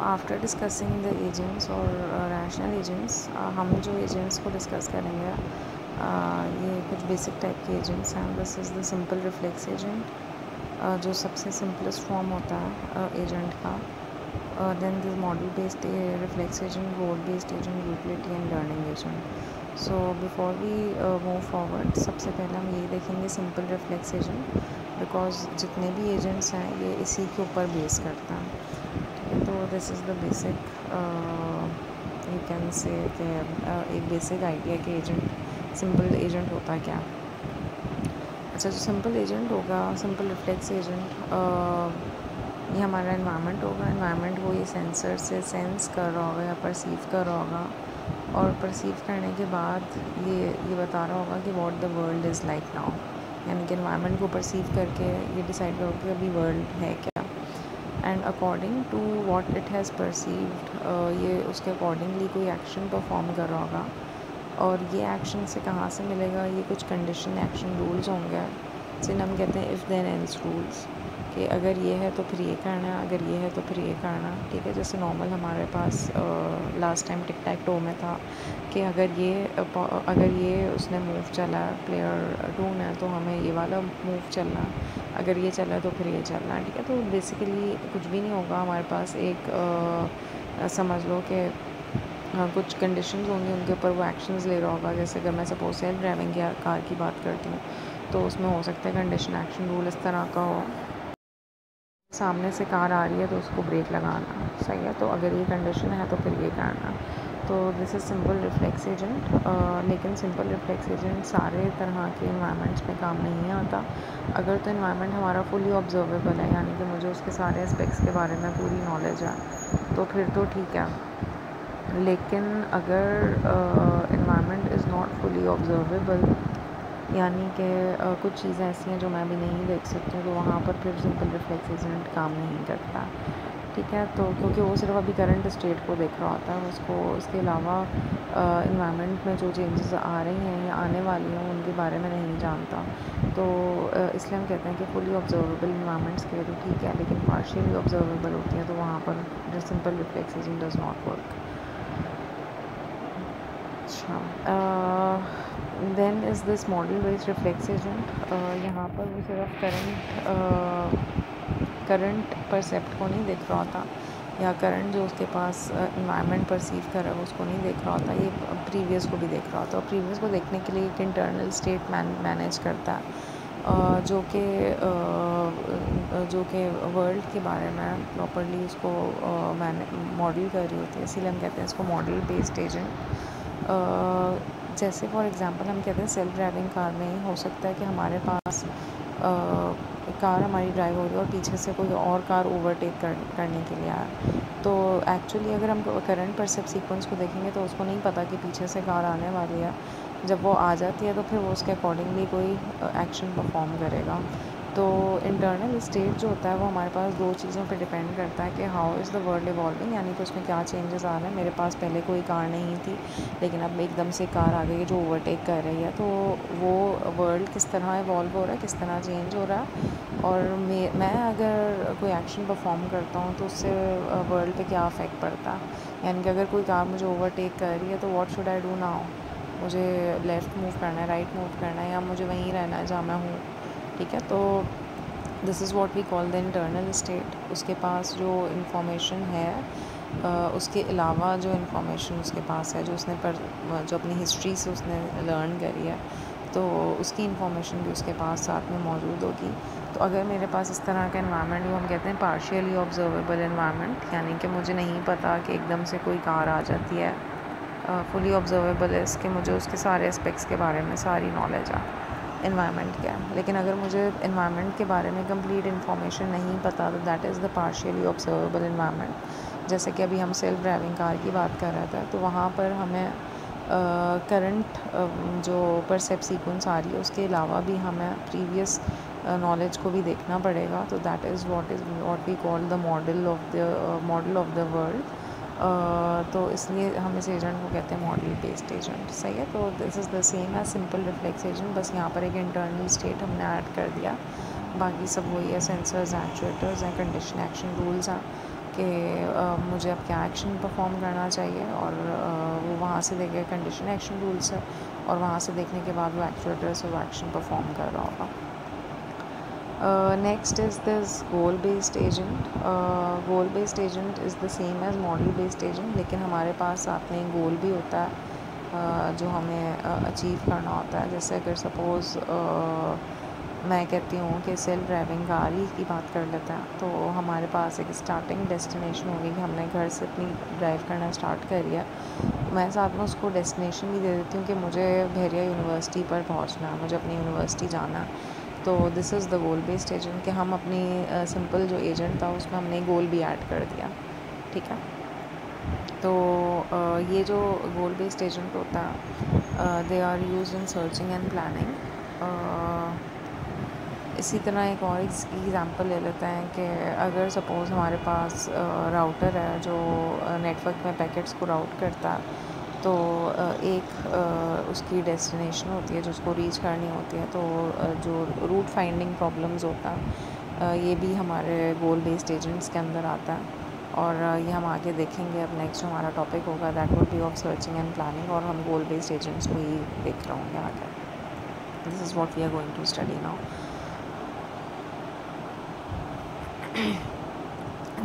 After discussing the agents और rational agents, हम जो एजेंट्स को डिस्कस करेंगे ये कुछ बेसिक टाइप के एजेंट्स हैं. This is the simple reflex agent, जो सबसे सिंपलेस्ट फॉर्म होता है एजेंट का. Then this model based reflex agent, रोड based agent, utility and learning agent. So before we move forward, सबसे पहले हम यही देखेंगे सिंपल रिफ्लेक्स एजेंट, बिकॉज जितने भी एजेंट्स हैं ये इसी के ऊपर बेस करता है. ठीक है, तो this is the basic, you can से एक बेसिक आइडिया कि एजेंट, सिंपल एजेंट होता है क्या. अच्छा, जो सिंपल एजेंट होगा, सिंपल रिफ्लेक्स एजेंट, ये हमारा इन्वायरमेंट होगा. इन्वायरमेंट को ये सेंसर से सेंस कर रहा होगा या परसीव कर रहा होगा, और परसीव करने के बाद ये बता रहा होगा कि what the world is like now. यानी कि इन्वायरमेंट को परसीव करके ये डिसाइड करोगे कि अभी वर्ल्ड है क्या. And according to what it has perceived, ये उसके अकॉर्डिंगली कोई एक्शन परफॉर्म कर रहा होगा. और ये एक्शन से कहाँ से मिलेगा, ये कुछ कंडीशन एक्शन रूल्स होंगे जिन्हें हम कहते हैं इफ़ देन एल्स रूल्स, कि अगर ये है तो फिर ये करना, अगर ये है तो फिर ये करना. ठीक है, जैसे नॉर्मल हमारे पास last time tic tac toe में था कि अगर ये उसने मूव चला है, प्लेयर 2 ने, तो हमें ये वाला मूव चलना है, अगर ये चला तो फिर ये चलना है. ठीक है, तो बेसिकली कुछ भी नहीं होगा हमारे पास. एक समझ लो कि कुछ कंडीशंस होंगी, उनके ऊपर वो एक्शंस ले रहा होगा. जैसे अगर मैं सपोज सेल्फ ड्राइविंग कार की बात करती हूँ, तो उसमें हो सकता है कंडीशन एक्शन रूल इस तरह का हो, सामने से कार आ रही है तो उसको ब्रेक लगाना. सही है, तो अगर ये कंडीशन है तो फिर ये करना. तो this is simple reflex agent. लेकिन सिंपल रिफ्लेक्स एजेंट सारे तरह के इन्वायरमेंट्स में काम नहीं आता. अगर तो इन्वायरमेंट हमारा फुली ऑब्जर्वेबल है, यानी कि मुझे उसके सारे एस्पेक्ट्स के बारे में पूरी नॉलेज है, तो फिर तो ठीक है. लेकिन अगर environment is not fully observable, यानी कि कुछ चीज़ें ऐसी हैं जो मैं भी नहीं देख सकती हूँ, तो वहाँ पर फिर सिंपल रिफ्लेक्स एजेंट काम नहीं करता. ठीक है, तो क्योंकि वो सिर्फ अभी करंट स्टेट को देख रहा होता है, उसको इसके अलावा इन्वायरमेंट में जो चेंजेस आ रही हैं या आने वाली हैं उनके बारे में नहीं जानता. तो इसलिए हम कहते हैं कि फुली ऑब्जर्वेबल इन्वायरमेंट्स के लिए तो ठीक है, लेकिन पार्शियली ऑब्जर्वेबल होती हैं तो वहाँ पर जो simple reflex agent does not work. अच्छा, then is this model based reflex agent. यहाँ पर वो सिर्फ करंट परसेप्ट को नहीं देख रहा होता, या करंट जो उसके पास इन्वायरमेंट परसीव कर रहा है उसको नहीं देख रहा होता, ये प्रीवियस को भी देख रहा होता. और प्रीवियस को देखने के लिए एक इंटरनल स्टेट मैनेज करता है, जो कि वर्ल्ड के बारे में प्रॉपर्ली उसको मॉडल कर रही होती है. इसीलिए हम कहते हैं इसको मॉडल बेस्ड एजेंट. जैसे फॉर एग्ज़ाम्पल हम कहते हैं सेल्फ ड्राइविंग कार में ही हो सकता है कि हमारे पास कार हमारी ड्राइव हो रही है और पीछे से कोई और कार ओवरटेक करने के लिए आया. तो एक्चुअली अगर हम करंट परसेप्ट सीक्वेंस को देखेंगे तो उसको नहीं पता कि पीछे से कार आने वाली है. जब वो आ जाती है तो फिर वो उसके अकॉर्डिंगली कोई एक्शन परफॉर्म करेगा. तो इंटरनल स्टेट जो होता है वो हमारे पास दो चीज़ों पे डिपेंड करता है कि how is the world evolving, यानी कि उसमें क्या चेंजेस आ रहे हैं. मेरे पास पहले कोई कार नहीं थी, लेकिन अब एकदम से कार आ गई है जो ओवरटेक कर रही है. तो वो वर्ल्ड किस तरह इवॉल्व हो रहा है, किस तरह चेंज हो रहा है, और मैं अगर कोई एक्शन परफॉर्म करता हूँ तो उससे वर्ल्ड पे क्या अफेक्ट पड़ता है. यानी कि अगर कोई कार मुझे ओवरटेक कर रही है तो what should I do now. मुझे लेफ़्ट मूव करना है, राइट मूव करना है, या मुझे वहीं रहना है जहाँ मैं हूँ. ठीक है, तो this is what we call the internal state. उसके पास जो इंफॉर्मेशन है, उसके अलावा जो इंफॉर्मेशन उसके पास है, जो अपनी हिस्ट्री से उसने लर्न करी है, तो उसकी इंफॉर्मेशन भी उसके पास साथ में मौजूद होगी. तो अगर मेरे पास इस तरह का इन्वायरमेंट, जो हम कहते हैं पार्शियली ऑब्जर्वेबल इन्वायरमेंट, यानी कि मुझे नहीं पता कि एकदम से कोई कार आ जाती है. फुली ऑब्जर्वेबल है इसके, मुझे उसके सारे एस्पेक्ट्स के बारे में सारी नॉलेज है इन्वायरमेंट क्या है. लेकिन अगर मुझे इन्वायरमेंट के बारे में कंप्लीट इन्फॉर्मेशन नहीं पता, तो that is the partially observable environment. जैसे कि अभी हम सेल्फ ड्राइविंग कार की बात कर रहे थे, तो वहाँ पर हमें करंट जो परसेप्ट सीक्वेंस आ रही है उसके अलावा भी हमें प्रीवियस नॉलेज को भी देखना पड़ेगा. तो that is what we call the model of the world. तो इसलिए हम इस एजेंट को कहते हैं मॉडल बेस्ड एजेंट. सही है, तो this is the same as simple reflex agent, बस यहाँ पर एक इंटरनल स्टेट हमने ऐड कर दिया. बाकी सब वही है, सेंसर्स, एक्चुएटर्स हैं, कंडीशन एक्शन रूल्स हैं. कि मुझे अब क्या एक्शन परफॉर्म करना चाहिए, और वो वहाँ से देखेगा कंडीशन एक्शन रूल्स है, और वहाँ से देखने के बाद वो एक्चुएटर्स वो एक्शन परफॉर्म कर रहा होगा. Next is this goal based agent. Goal based agent is the same as model based agent, लेकिन हमारे पास साथ में गोल भी होता है जो हमें अचीव करना होता है. जैसे अगर सपोज़ मैं कहती हूँ कि सेल्फ ड्राइविंग गाड़ी की बात कर लेते हैं, तो हमारे पास एक स्टार्टिंग डेस्टिनेशन होगी कि हमने घर से अपनी ड्राइव करना स्टार्ट कर लिया. मैं साथ में उसको डेस्टिनेशन भी दे देती हूँ कि मुझे बहरिया यूनिवर्सिटी पर पहुँचना है, मुझे अपनी यूनिवर्सिटी जाना है. तो this is the goal based agent कि हम अपनी सिंपल जो एजेंट था उसमें हमने गोल भी ऐड कर दिया. ठीक है. तो ये जो गोल बेस्ड एजेंट होता है they are used in searching and planning. इसी तरह एक और एग्ज़ाम्पल ले लेते हैं कि अगर सपोज़ हमारे पास राउटर है जो नेटवर्क में पैकेट्स को राउट करता है, तो एक उसकी डेस्टिनेशन होती है जो उसको रीच करनी होती है. तो जो रूट फाइंडिंग प्रॉब्लम्स होता है ये भी हमारे गोल बेस्ड एजेंट्स के अंदर आता है. और ये हम आगे देखेंगे. अब नेक्स्ट जो हमारा टॉपिक होगा that would B of searching and planning, और हम गोल बेस्ड एजेंट्स को ही देख रहे होंगे आगे. This is what we are going to study now.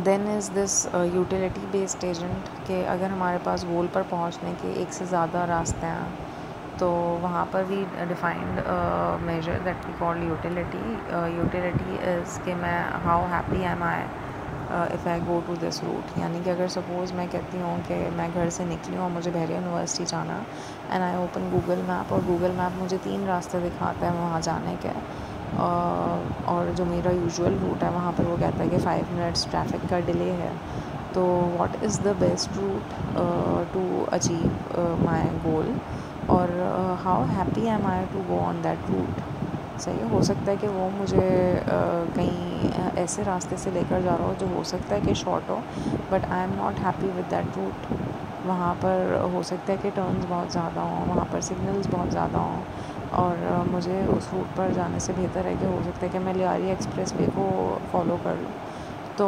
Then is this utility based agent कि अगर हमारे पास गोल पर पहुंचने के एक से ज़्यादा रास्ते हैं तो वहाँ पर भी defined measure that we call utility. Utility is कि मैं how happy am I if I go to this route. यानी कि अगर सपोज़ मैं कहती हूँ कि मैं घर से निकली हूँ और मुझे बहरिया यूनिवर्सिटी जाना है, and I open Google map, और गूगल मैप मुझे 3 रास्ते दिखाता है वहाँ जाने के. और जो मेरा यूजुअल रूट है वहाँ पर वो कहता है कि 5 मिनट्स ट्रैफिक का डिले है. तो what is the best route to achieve my goal, और how happy am I to go on that route. सही हो सकता है कि वो मुझे कहीं ऐसे रास्ते से लेकर जा रहा हो जो हो सकता है कि शॉर्ट हो, but I am not happy with that route. वहाँ पर हो सकता है कि टर्न्स बहुत ज़्यादा हों, वहाँ पर सिग्नल्स बहुत ज़्यादा हों, और मुझे उस रूट पर जाने से बेहतर है कि हो सकता है कि मैं लियारी एक्सप्रेस वे को फॉलो कर लूँ. तो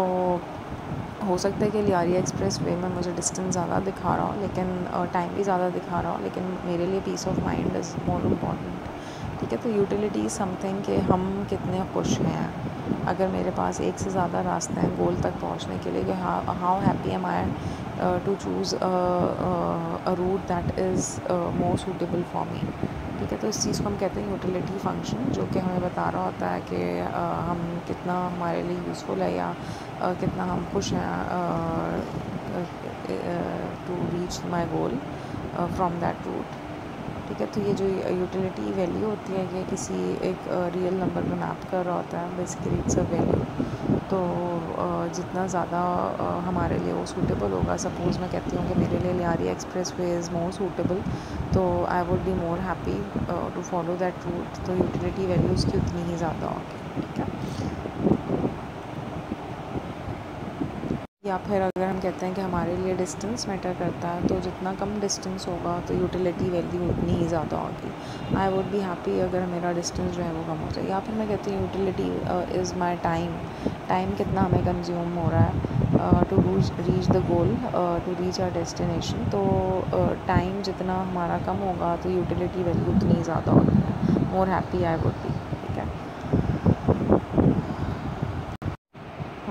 हो सकता है कि लियारी एक्सप्रेस वे में मुझे डिस्टेंस ज़्यादा दिखा रहा हो, लेकिन टाइम भी ज़्यादा दिखा रहा हो, लेकिन मेरे लिए peace of mind is more important. ठीक है. तो यूटिलिटी समथिंग कि हम कितने खुश हैं. अगर मेरे पास एक से ज़्यादा रास्ते हैं गोल तक पहुंचने के लिए, कि how happy am I to choose a route that is more suitable for me. ठीक है. तो इस चीज़ को हम कहते हैं यूटिलिटी फंक्शन, जो कि हमें बता रहा होता है कि हम कितना हमारे लिए यूज़फुल है, या कितना हम खुश हैं to reach my goal from that route. ठीक है. तो ये जो यूटिलिटी वैल्यू होती है ये किसी एक रियल नंबर पे मैप कर रहा होता है. Basically it's a value. तो जितना ज़्यादा हमारे लिए वो सूटेबल होगा, सपोज़ मैं कहती हूँ कि मेरे लिए Lyari express way is more suitable, तो I would be more happy to follow that route. तो यूटिलिटी वैल्यू उसकी उतनी ही ज़्यादा होगी. ठीक है. या फिर अगर हम कहते हैं कि हमारे लिए डिस्टेंस मैटर करता है, तो जितना कम डिस्टेंस होगा तो यूटिलिटी वैल्यू उतनी ही ज़्यादा होगी. आई वुड बी हैप्पी अगर मेरा डिस्टेंस जो है वो कम हो जाए. या फिर मैं कहती हूँ utility is my time. Time कितना हमें कंज्यूम हो रहा है to reach the goal, to reach our destination. तो टाइम जितना हमारा कम होगा तो यूटिलिटी वैल्यू उतनी ही ज़्यादा होती है. More happy I would B. ठीक है.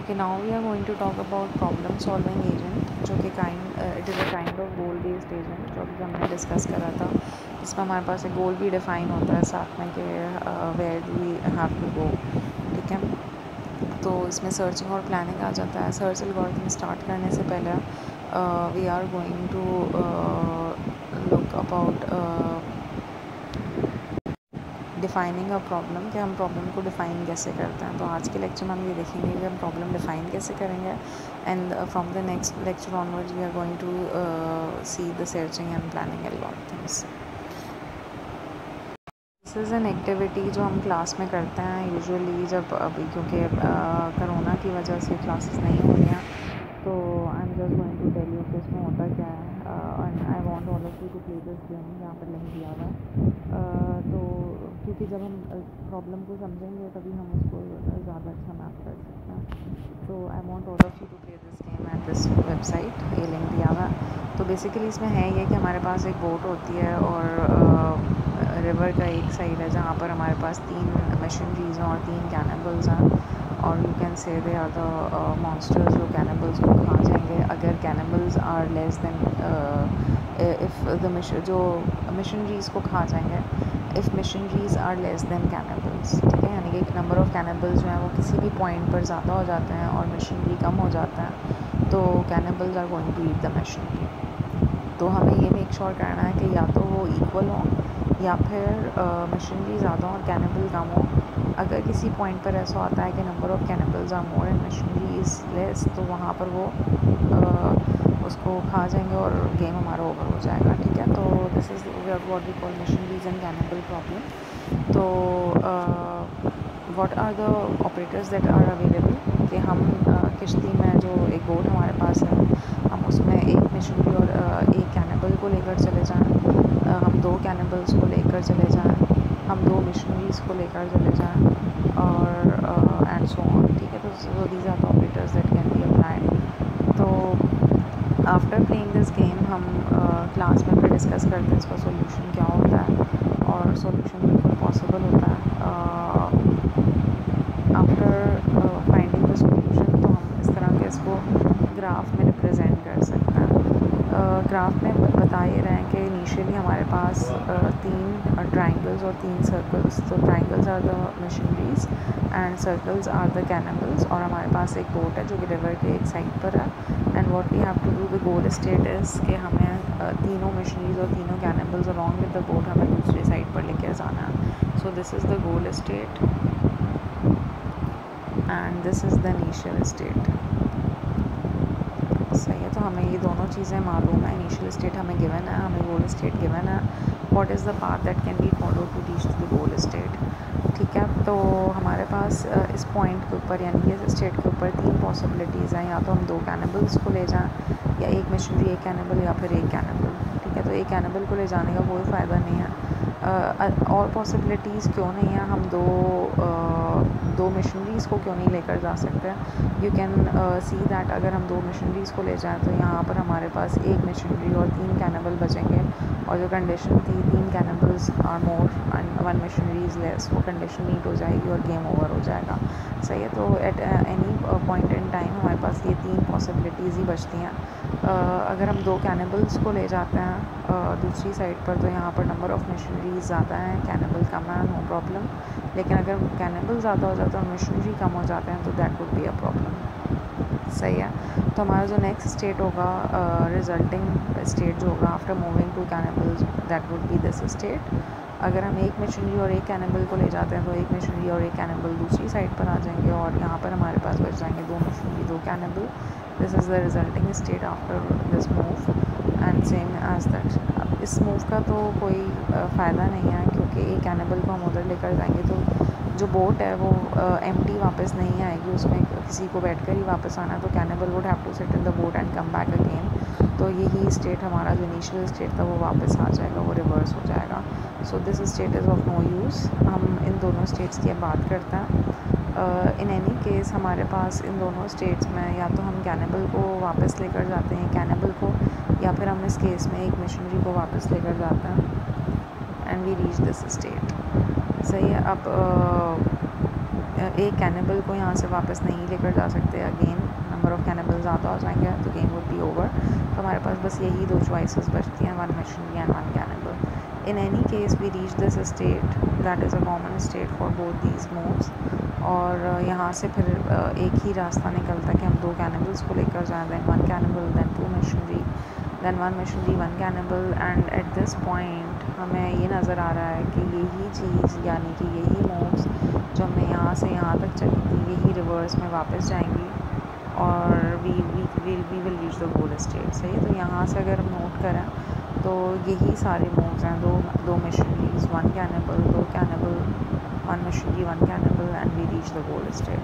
Okay, now we are going to talk about problem solving agent, जो कि it is a kind of goal based agent, जो कि हमने डिस्कस करा था. इसमें हमारे पास एक गोल भी डिफ़ाइन होता है साथ में कि where do we have to go. ठीक है. तो इसमें सर्चिंग और प्लानिंग आ जाता है. सर्च एल्गोरिथम स्टार्ट करने से पहले we are going to look about defining a problem, कि हम प्रॉब्लम को डिफ़ाइन कैसे करते हैं. तो आज के लेक्चर में हम ये देखेंगे कि हम प्रॉब्लम डिफ़ाइन कैसे करेंगे, and from the next lecture onwards we are going to see the searching and planning algorithms. This is an activity जो हम क्लास में करते हैं यूजुअली, जब अभी क्योंकि कोरोना की वजह से क्लासेस नहीं हो रही हैं, तो I am just going to tell you कि इसमें होता क्या है. And I want all of you to play this game, यहाँ पर लिंक दिया हुआ है। तो क्योंकि जब हम प्रॉब्लम को समझेंगे तभी हम उसको ज़्यादा अच्छा मैप कर सकते हैं। तो I want all of you to play this game at this website, ये लिंक दिया हुआ है। तो बेसिकली इसमें है ये कि हमारे पास एक बोट होती है और रिवर का एक साइड है जहाँ पर हमारे पास 3 मशीनरीज हैं और 3 कैनिबल्स हैं, और you can say they are the monsters जो कैनिबल्स को खा जाएंगे अगर cannibals are less than if the जो मशीनरीज को खा जाएंगे if missionaries are less than cannibals, ठीक है। यानी कि नंबर ऑफ़ कैनिबल्स जो हैं वो किसी भी पॉइंट पर ज़्यादा हो जाते हैं और मशीनरी कम हो जाता है, तो cannibals are going to eat the missionary. तो हमें ये मेक श्योर करना है कि या तो वो इक्वल हों या फिर मशीनरी ज़्यादा और कैनिबल कम हो। अगर किसी पॉइंट पर ऐसा आता है कि number of cannibals are more and missionary is less, तो वहाँ पर वो उसको खा जाएंगे और गेम हमारा ओवर हो जाएगा, ठीक है। तो this is what we call machineries and cannibal problem. तो what are the operators that are available, कि हम किश्ती में जो एक बोट हमारे पास है, हम उसमें एक मशीनरी और एक कैनिबल को लेकर चले जाएं, हम 2 कैनिबल्स को लेकर चले जाएं, हम 2 मशीनरीज़ को लेकर चले जाएं, और एंड सो ऑन, ठीक है। तो these are the operators that can be applied. तो आफ्टर प्लेइंग दिस गेम हम क्लास में फिर डिस्कस करते हैं इसका सॉल्यूशन क्या होता है, और सॉल्यूशन बिल्कुल पॉसिबल होता है। आफ्टर फाइंडिंग द सॉल्यूशन तो हम इस तरह के इसको ग्राफ में रिप्रेजेंट कर सकते हैं। ग्राफ में बता ये रहे हैं कि इनिशियली हमारे पास 3 ट्राइंगल्स और 3 सर्कल्स, तो triangles are the missionaries and circles are the cannibals, और हमारे पास एक बोट है जो कि रिवर के एक साइड पर है। And what we have to do, the goal state is कि हमें तीनों मशीनरीज और तीनों cannibals along with the boat हमें दूसरी साइड पर लेकर जाना है। So this is the goal state and this is the initial state, सही है। तो हमें ये दोनों चीज़ें मालूम है, इनिशियल स्टेट हमें गिवन है, हमें गोल स्टेट गिवन है, what is the path that can be follow to reach the goal state, ठीक है। तो हमारे पास इस पॉइंट के ऊपर यानी कि इस स्टेट के ऊपर 3 पॉसिबिलिटीज़ हैं, या तो हम 2 कैनिबल्स को ले जाएं, या एक मशीनरी एक कैनिबल, या फिर एक कैनिबल, ठीक है। तो एक कैनिबल को ले जाने का कोई फ़ायदा नहीं है। और पॉसिबिलिटीज़ क्यों नहीं है, हम दो मशीनरीज़ को क्यों नहीं लेकर जा सकते। यू कैन सी दैट अगर हम 2 मशीनरीज़ को ले जाएं तो यहाँ पर हमारे पास एक मशीनरी और 3 कैनिबल बचेंगे, और जो कंडीशन थी 3 cannibals are more and 1 missionary is less, वो कंडीशन मीट हो जाएगी और गेम ओवर हो जाएगा, सही है। तो at any point in time हमारे पास ये 3 पॉसिबिलिटीज़ ही बचती हैं। अगर हम 2 कैनिबल्स को ले जाते हैं दूसरी साइड पर, तो यहाँ पर नंबर ऑफ़ मशीनरीज ज़्यादा हैं, कैनिबल कम है, नो प्रॉब्लम। लेकिन अगर कैनिबल ज़्यादा हो जाता है और मशीनरी कम हो जाते हैं तो that would be a problem, सही है। तो हमारा जो नेक्स्ट स्टेट होगा, रिजल्टिंग स्टेट जो होगा after moving two cannibals, that would be this state. अगर हम एक मशीनरी और एक कैनिबल को ले जाते हैं तो एक मशीनरी और एक कैनिबल दूसरी साइड पर आ जाएंगे, और यहाँ पर हमारे पास बच जाएंगे 2 missionary 2 cannibal. This is the resulting state after this move and same as that. अब इस मूव का तो कोई फ़ायदा नहीं है, क्योंकि एक कैनिबल को हम उधर लेकर जाएंगे तो जो बोट है वो एम्प्टी वापस नहीं आएगी, उसमें किसी को बैठकर ही वापस आना है, तो cannibal would have to sit in the boat and come back again. तो यही स्टेट हमारा जो इनिशियल स्टेट था वो वापस आ जाएगा, वो रिवर्स हो जाएगा। So this state is of no use. हम इन दोनों स्टेट्स की बात करते हैं। इन एनी केस हमारे पास इन दोनों स्टेट्स में या तो हम कैनिबल को वापस लेकर जाते हैं कैनिबल को, या फिर हम इस केस में एक मशीनरी को वापस लेकर जाते हैं and we reach this state, सही है। अब एक कैनिबल को यहाँ से वापस नहीं लेकर जा सकते, अगेन नंबर ऑफ़ कैनिबल ज़्यादा हो जाएंगे तो गेम वुड बी ओवर। तो हमारे पास बस यही 2 चॉइसेस बचती हैं, 1 missionary and 1 cannibal. In any case we reach this state that is a common state for both these moves, और यहाँ से फिर एक ही रास्ता निकलता है कि हम 2 कैनिबल्स को लेकर जाएँ, then 1 cannibal, then 2 missionary, then 1 missionary 1 cannibal. And at this point हमें ये नज़र आ रहा है कि यही चीज़ यानी कि यही मूव्स जो हमें यहाँ से यहाँ तक चली थी यही रिवर्स में वापस जाएंगी, और we will reach the goal state, सही है। तो यहाँ से अगर हम नोट करें तो यही सारे मूव्स हैं, दो missionaries 1 cannibal, 2 cannibal, 1 missionary 1 cannibal and we reach the goal state,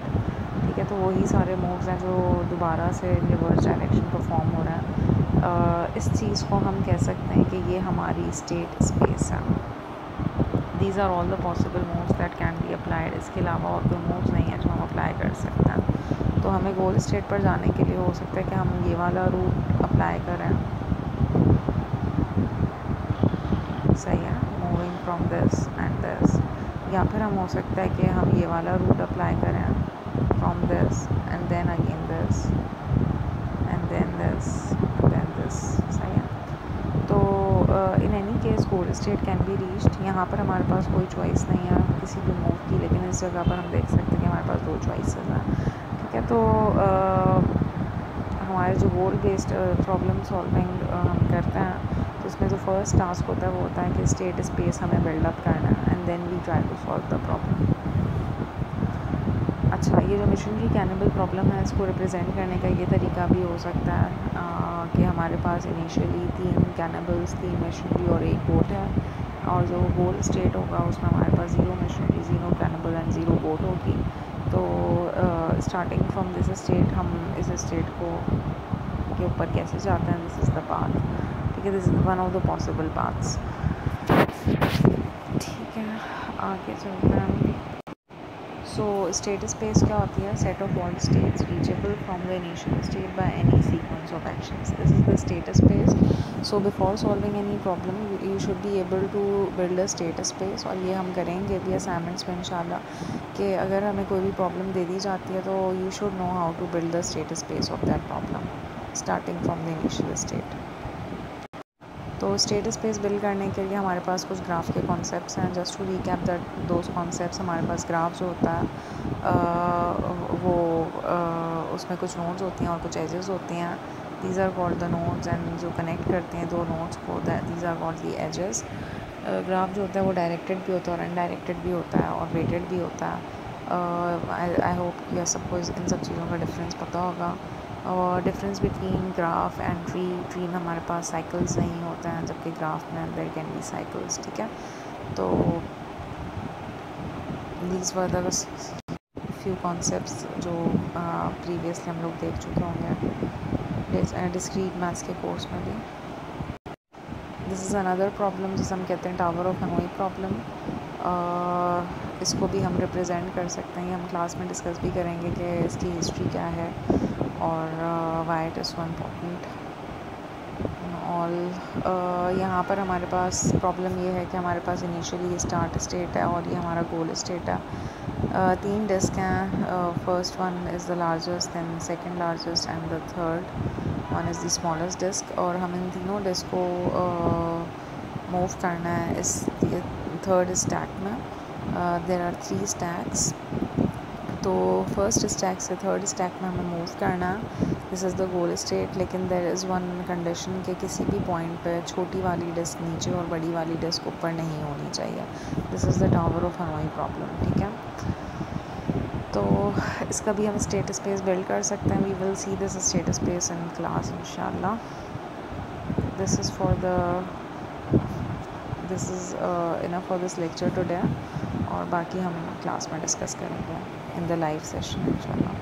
ठीक है। तो वही सारे मूव्स हैं जो दोबारा से रिवर्स डायरेक्शन परफॉर्म हो रहे हैं। इस चीज़ को हम कह सकते हैं कि ये हमारी स्टेट स्पेस है। These are all the possible moves that can be applied. इसके अलावा और कोई मूव्स नहीं है जो हम अप्लाई कर सकते हैं। तो हमें गोल स्टेट पर जाने के लिए हो सकता है कि हम ये वाला रूट अप्लाई करें, सही है, moving from this and this, या फिर हम हो सकता है कि हम ये वाला रूट अप्लाई करें from this and then again this and then this and then this, सही है। तो in any case goal state can be reached. यहाँ पर हमारे पास कोई चॉइस नहीं है किसी भी मूव की, लेकिन इस जगह पर हम देख सकते हैं कि हमारे पास दो चॉइसेस हैं, ठीक है। तो हमारे जो गोल बेस्ड प्रॉब्लम सॉल्विंग हम करते हैं, तो उसमें जो फर्स्ट टास्क होता है वो होता है कि स्टेट स्पेस हमें बिल्डअप करना है and then we try to solve the problem. अच्छा, ये जो मिशनरी कैनिबल प्रॉब्लम है, इसको रिप्रेजेंट करने का ये तरीका भी हो सकता है कि हमारे पास इनिशियली 3 कैनिबल्स, 3 मिशनरी और 1 बोट है, और जो गोल स्टेट होगा उसमें हमारे पास 0 मिशनरी, 0 कैनिबल एंड 0 बोट होगी। तो स्टार्टिंग फ्रॉम दिस स्टेट हम इस स्टेट को के ऊपर कैसे जाते हैं, दिस इज़ द पाथ, ठीक है, this is one of the possible paths, ठीक है। आगे चलते हैं। सो स्टेट स्पेस क्या होती है? Set of all states reachable from the initial state by any sequence of actions, this is the state space. So before solving any problem you should be able to build a state space, और ये हम करेंगे भी assignments में इंशाल्लाह कि अगर हमें कोई भी प्रॉब्लम दे दी जाती है तो you should know how to build the state space of that problem starting from the initial state. तो स्टेट स्पेस बिल्ड करने के लिए हमारे पास कुछ ग्राफ के कॉन्सेप्ट्स हैं। Just to recap that those concepts, हमारे पास ग्राफ जो होता है वो उसमें कुछ नोड्स होती हैं और कुछ एजेस होती हैं। These are called the nodes, and जो कनेक्ट करते हैं दो नोड्स को, these are called the edges. Graph जो होता है वो डायरेक्टेड भी होता है और अनडायरेक्टेड भी होता है और वेटेड भी होता है। आई होप कि सबको इन सब चीज़ों का डिफरेंस पता होगा। और difference between graph and tree में हमारे पास साइकिल्स नहीं होते हैं, जबकि ग्राफ में देयर कैन बी साइकिल्स, ठीक है। तो these were the few concepts जो प्रीवियसली हम लोग देख चुके होंगे डिस्क्रीट मैथ्स के कोर्स में भी। दिस इज़ अनदर प्रॉब्लम जिसे हम कहते हैं टावर ऑफ हनोई प्रॉब्लम। इसको भी हम रिप्रेजेंट कर सकते हैं, हम क्लास में डिस्कस भी करेंगे कि इसकी हिस्ट्री क्या है और why it is so important all. यहाँ पर हमारे पास प्रॉब्लम ये है कि हमारे पास इनिशियली स्टार्ट स्टेट है और ये हमारा गोल स्टेट है। 3 डिस्क हैं, first one is the largest, then second largest and the third one is the smallest disc, और हम इन तीनों डिस्क को मूव करना है इस थर्ड स्टैक में। देयर आर 3 स्टैक्स, तो फर्स्ट स्टैक से थर्ड स्टैक में हमें मूव करना है, this is the goal state. लेकिन देयर इज़ वन कंडीशन कि किसी भी पॉइंट पे छोटी वाली डिस्क नीचे और बड़ी वाली डिस्क ऊपर नहीं होनी चाहिए। This is the tower of Hanoi problem, ठीक है। तो इसका भी हम स्टेट स्पेस बिल्ड कर सकते हैं। We will see this state space in class इंशाल्लाह। This is enough for this lecture today, और बाकी हम क्लास में डिस्कस करेंगे इन द लाइव सेशन इंशाल्लाह।